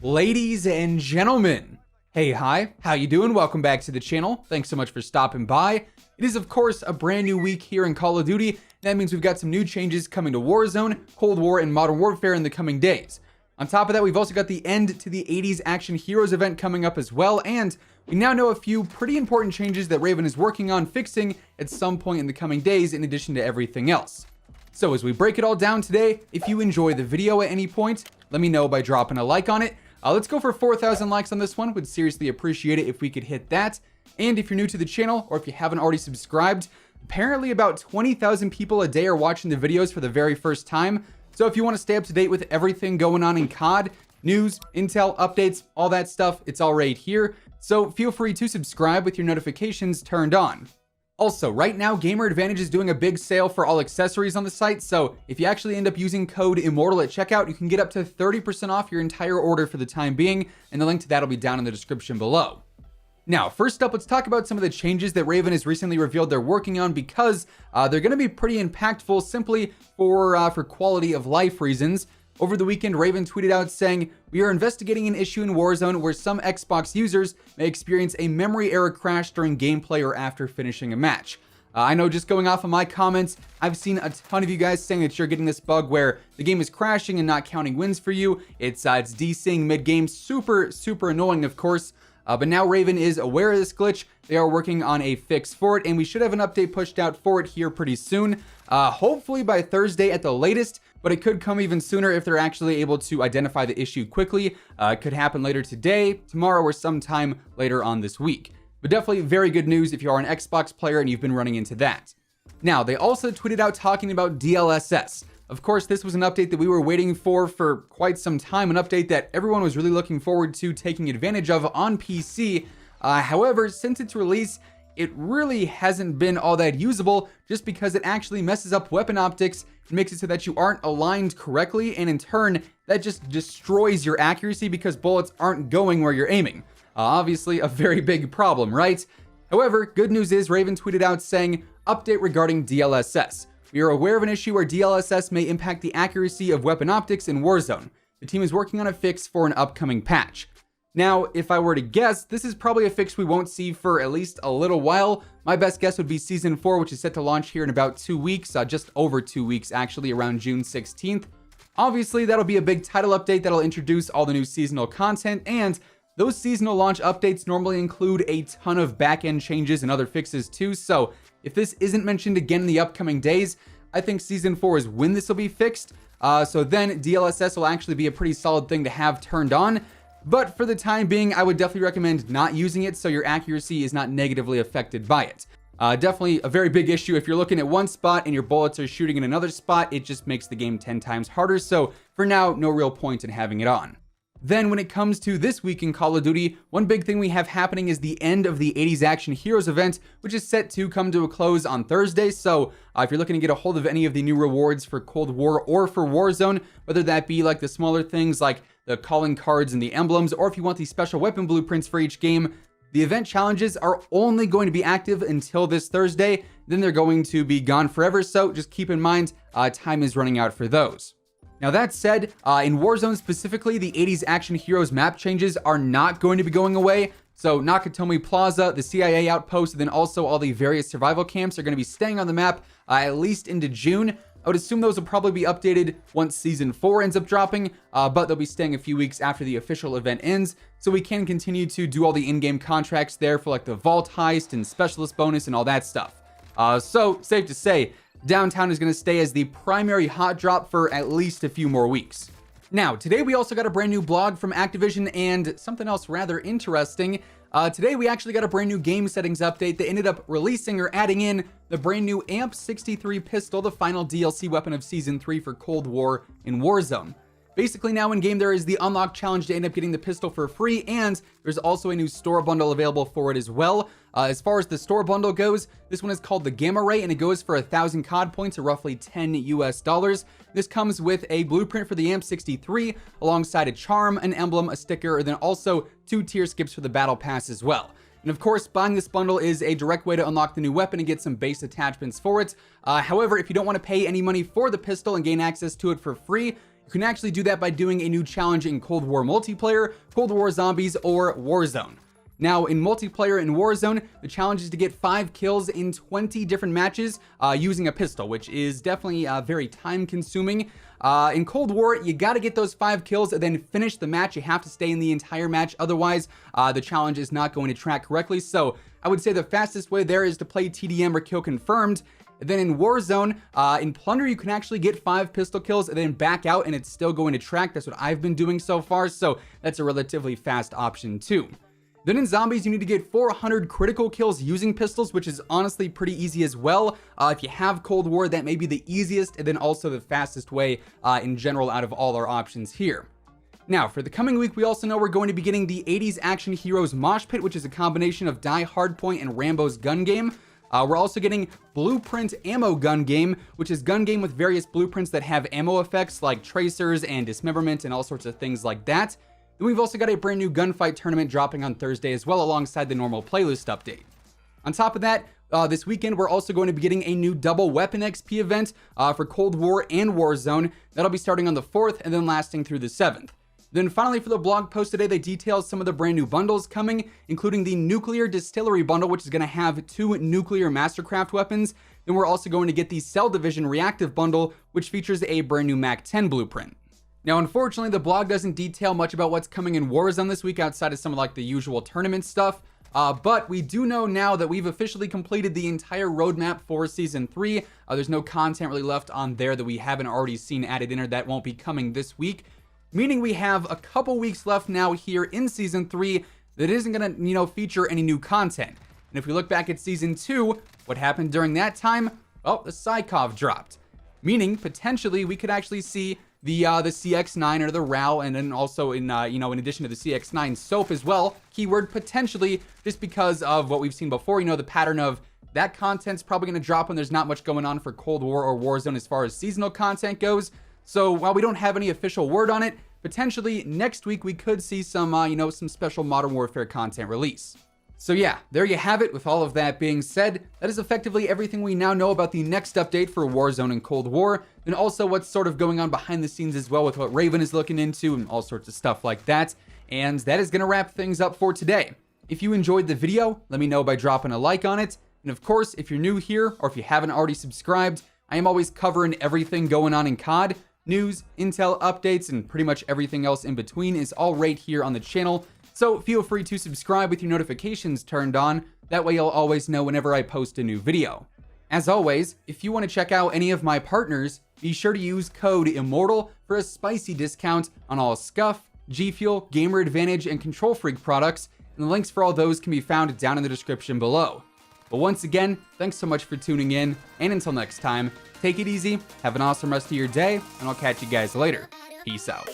Ladies and gentlemen, hey, hi, how you doing? Welcome back to the channel. Thanks so much for stopping by. It is, of course, a brand new week here in Call of Duty. That means we've got some new changes coming to Warzone, Cold War, and Modern Warfare in the coming days. On top of that, we've also got the end to the 80s Action Heroes event coming up as well, and we now know a few pretty important changes that Raven is working on fixing at some point in the coming days, in addition to everything else. So as we break it all down today, if you enjoy the video at any point, let me know by dropping a like on it. Let's go for 4,000 likes on this one. Would seriously appreciate it if we could hit that. And if you're new to the channel, or if you haven't already subscribed, apparently about 20,000 people a day are watching the videos for the very first time. So if you want to stay up to date with everything going on in COD, news, intel, updates, all that stuff, it's all right here. So feel free to subscribe with your notifications turned on. Also, right now, Gamer Advantage is doing a big sale for all accessories on the site, so if you actually end up using code IMMORTAL at checkout, you can get up to 30% off your entire order for the time being, and the link to that will be down in the description below. Now, first up, let's talk about some of the changes that Raven has recently revealed they're working on, because they're going to be pretty impactful simply for quality of life reasons. Over the weekend, Raven tweeted out saying, "We are investigating an issue in Warzone where some Xbox users may experience a memory error crash during gameplay or after finishing a match." I know, just going off of my comments, I've seen a ton of you guys saying that you're getting this bug where the game is crashing and not counting wins for you. It's DCing mid-game, super annoying, of course. But now Raven is aware of this glitch. They are working on a fix for it, and we should have an update pushed out for it here pretty soon. Hopefully by Thursday at the latest, but it could come even sooner if they're actually able to identify the issue quickly. It could happen later today, tomorrow, or sometime later on this week. But definitely very good news if you are an Xbox player and you've been running into that. Now, they also tweeted out talking about DLSS. Of course, this was an update that we were waiting for quite some time, an update that everyone was really looking forward to taking advantage of on PC. However, since its release, it really hasn't been all that usable, just because it actually messes up weapon optics and makes it so that you aren't aligned correctly, and in turn, that just destroys your accuracy because bullets aren't going where you're aiming. Obviously, a very big problem, right? However, good news is Raven tweeted out saying, "Update regarding DLSS. We are aware of an issue where DLSS may impact the accuracy of weapon optics in Warzone. The team is working on a fix for an upcoming patch." Now, if I were to guess, this is probably a fix we won't see for at least a little while. My best guess would be Season 4, which is set to launch here in about 2 weeks, just over 2 weeks actually, around June 16th. Obviously, that'll be a big title update that'll introduce all the new seasonal content, and those seasonal launch updates normally include a ton of back-end changes and other fixes too, so if this isn't mentioned again in the upcoming days, I think Season 4 is when this will be fixed. So then DLSS will actually be a pretty solid thing to have turned on. But for the time being, I would definitely recommend not using it so your accuracy is not negatively affected by it. Definitely a very big issue. If you're looking at one spot and your bullets are shooting in another spot, it just makes the game 10 times harder. So for now, no real point in having it on. Then when it comes to this week in Call of Duty, one big thing we have happening is the end of the 80s Action Heroes event, which is set to come to a close on Thursday. So if you're looking to get a hold of any of the new rewards for Cold War or for Warzone, whether that be like the smaller things like the calling cards and the emblems, or if you want the special weapon blueprints for each game, the event challenges are only going to be active until this Thursday. Then they're going to be gone forever. So just keep in mind, time is running out for those. Now that said, in Warzone specifically, the 80s Action Heroes map changes are not going to be going away. So Nakatomi Plaza, the CIA outpost, and then also all the various survival camps are going to be staying on the map at least into June. I would assume those will probably be updated once Season 4 ends up dropping, but they'll be staying a few weeks after the official event ends, so we can continue to do all the in-game contracts there for like the Vault Heist and Specialist Bonus and all that stuff. So, safe to say, Downtown is going to stay as the primary hot drop for at least a few more weeks. Now, today we also got a brand new blog from Activision and something else rather interesting. Today we actually got a brand new game settings update that ended up releasing or adding in the brand new AMP63 pistol, the final DLC weapon of Season 3 for Cold War in Warzone. Basically now in game there is the unlock challenge to end up getting the pistol for free, and there's also a new store bundle available for it as well. As far as the store bundle goes, this one is called the Gamma Ray, and it goes for 1,000 COD points, or roughly $10 US. This comes with a blueprint for the AMP63, alongside a charm, an emblem, a sticker, and then also 2 tier skips for the battle pass as well. And of course, buying this bundle is a direct way to unlock the new weapon and get some base attachments for it. However, if you don't want to pay any money for the pistol and gain access to it for free, You can actually do that by doing a new challenge in Cold War multiplayer, Cold War Zombies, or Warzone. Now, in multiplayer in Warzone, the challenge is to get 5 kills in 20 different matches using a pistol, which is definitely very time-consuming. In Cold War, you gotta get those 5 kills and then finish the match. You have to stay in the entire match, otherwise the challenge is not going to track correctly. So I would say the fastest way there is to play TDM or Kill Confirmed. And then in Warzone, in Plunder, you can actually get 5 pistol kills and then back out and it's still going to track. That's what I've been doing so far, so that's a relatively fast option too. Then in Zombies, you need to get 400 critical kills using pistols, which is honestly pretty easy as well. If you have Cold War, that may be the easiest and then also the fastest way in general out of all our options here. Now, for the coming week, we also know we're going to be getting the 80s Action Heroes Mosh Pit, which is a combination of Die Hardpoint and Rambo's gun game. We're also getting Blueprint Ammo Gun Game, which is gun game with various blueprints that have ammo effects like tracers and dismemberment and all sorts of things like that. Then we've also got a brand new gunfight tournament dropping on Thursday as well, alongside the normal playlist update. On top of that, this weekend, we're also going to be getting a new double weapon XP event for Cold War and Warzone. That'll be starting on the 4th and then lasting through the 7th. Then finally, for the blog post today, they detail some of the brand new bundles coming, including the Nuclear Distillery bundle, which is going to have 2 nuclear mastercraft weapons. Then we're also going to get the Cell Division Reactive bundle, which features a brand new MAC-10 blueprint. Now, unfortunately, the blog doesn't detail much about what's coming in Warzone this week outside of some of like the usual tournament stuff. But we do know now that we've officially completed the entire roadmap for Season 3. There's no content really left on there that we haven't already seen added in or that won't be coming this week. Meaning we have a couple weeks left now here in Season 3 that isn't going to, feature any new content. And if we look back at Season 2, what happened during that time? Well, the Psychov dropped. Meaning, potentially, we could actually see the CX9 or the RAL, and then also in addition to the CX9 SOAP as well. Keyword potentially, just because of what we've seen before. The pattern of that content's probably going to drop when there's not much going on for Cold War or Warzone as far as seasonal content goes. So while we don't have any official word on it, potentially next week we could see some, some special Modern Warfare content release. So yeah, there you have it. With all of that being said, that is effectively everything we now know about the next update for Warzone and Cold War, and also what's sort of going on behind the scenes as well with what Raven is looking into and all sorts of stuff like that. And that is going to wrap things up for today. If you enjoyed the video, let me know by dropping a like on it. And of course, if you're new here or if you haven't already subscribed, I am always covering everything going on in COD. News, intel, updates, and pretty much everything else in between is all right here on the channel. So feel free to subscribe with your notifications turned on. That way you'll always know whenever I post a new video. As always, if you want to check out any of my partners, be sure to use code IMMORTAL for a spicy discount on all Scuff, G Fuel, Gamer Advantage, and Control Freak products, and the links for all those can be found down in the description below. But once again, thanks so much for tuning in, and until next time, take it easy, have an awesome rest of your day, and I'll catch you guys later. Peace out.